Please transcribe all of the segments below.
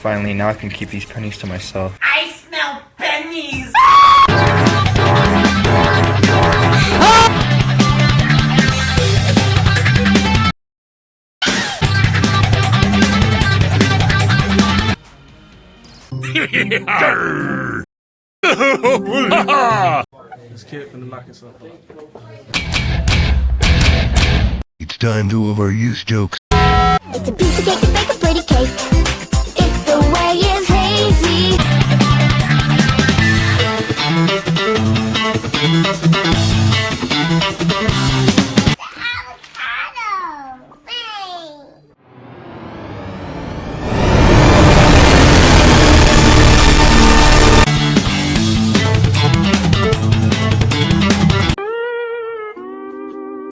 Finally, now I can keep these pennies to myself. I smell pennies! This kid finna knock himself out. It's time to overuse jokes. It's a piece of cake to bake a pretty cake. It's the way it's hazy.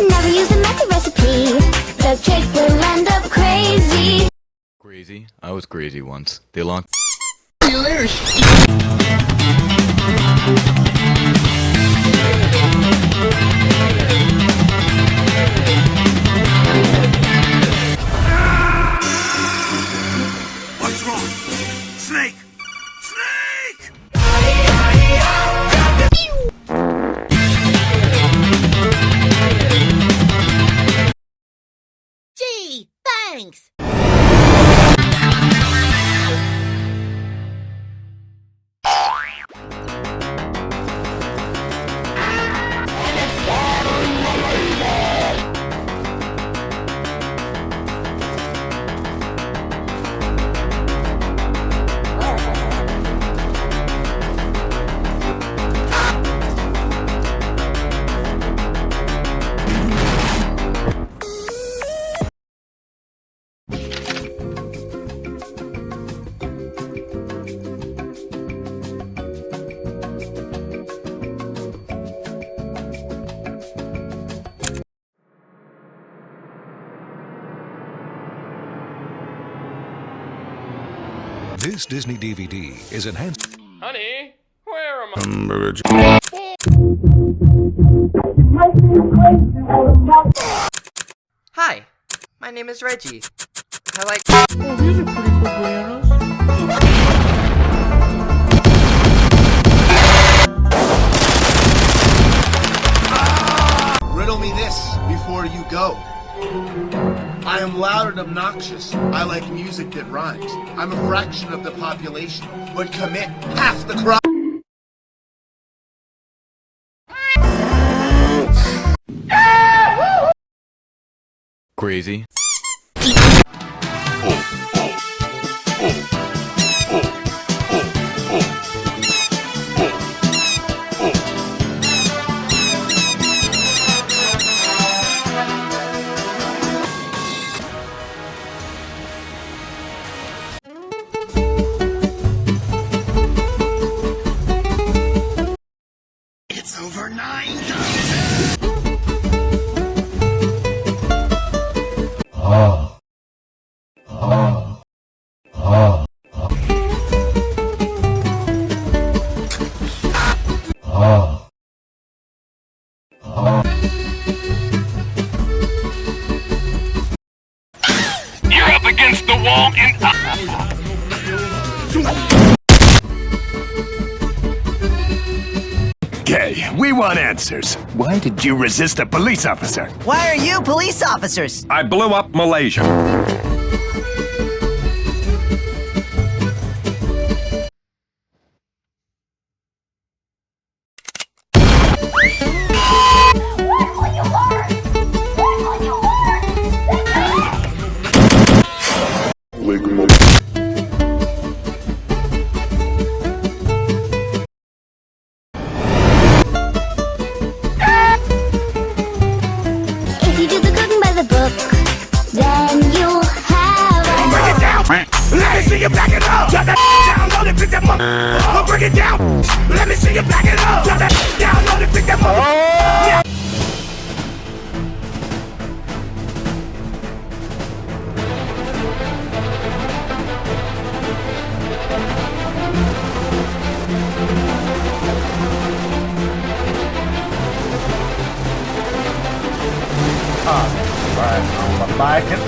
Never use a messy recipe. The cake will end up crazy. Crazy? I was crazy once. They long. See you later. What's wrong? Snake! Snake! Gee, thanks! This Disney DVD is enhanced. Honey, where am I? Hi, my name is Reggie. I like. Oh, these are pretty cool bananas. Riddle me this before you go. I am loud and obnoxious. I like music that rhymes. I'm a fraction of the population, but commit half the crime. Crazy? It's over 9,000! You're up against the wall and Okay, we want answers. Why did you resist a police officer? Why are you police officers? I blew up Malaysia. If you do the cooking by the book, then you'll have a Bring it down! Let me see you back it up! Drop that down, load it, pick that up! Oh, bring it down! Let me see you back it up! Drop that down, load it, pick that up! Yeah. Right on my bike and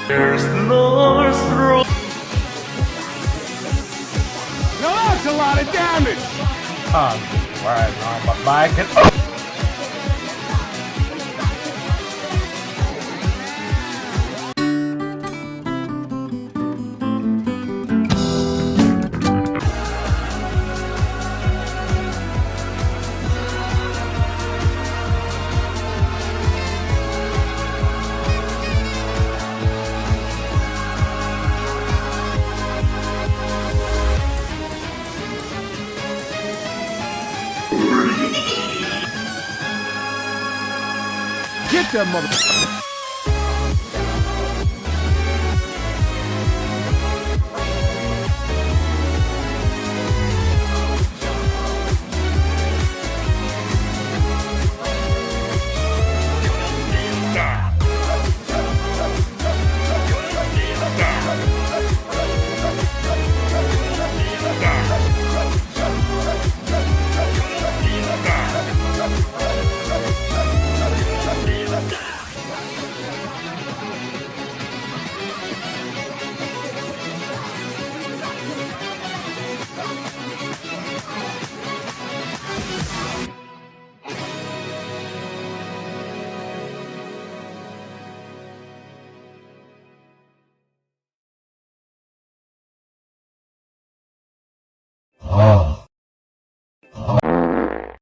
There's no straw. Now that's a lot of damage. Right on my bike and Get that mother.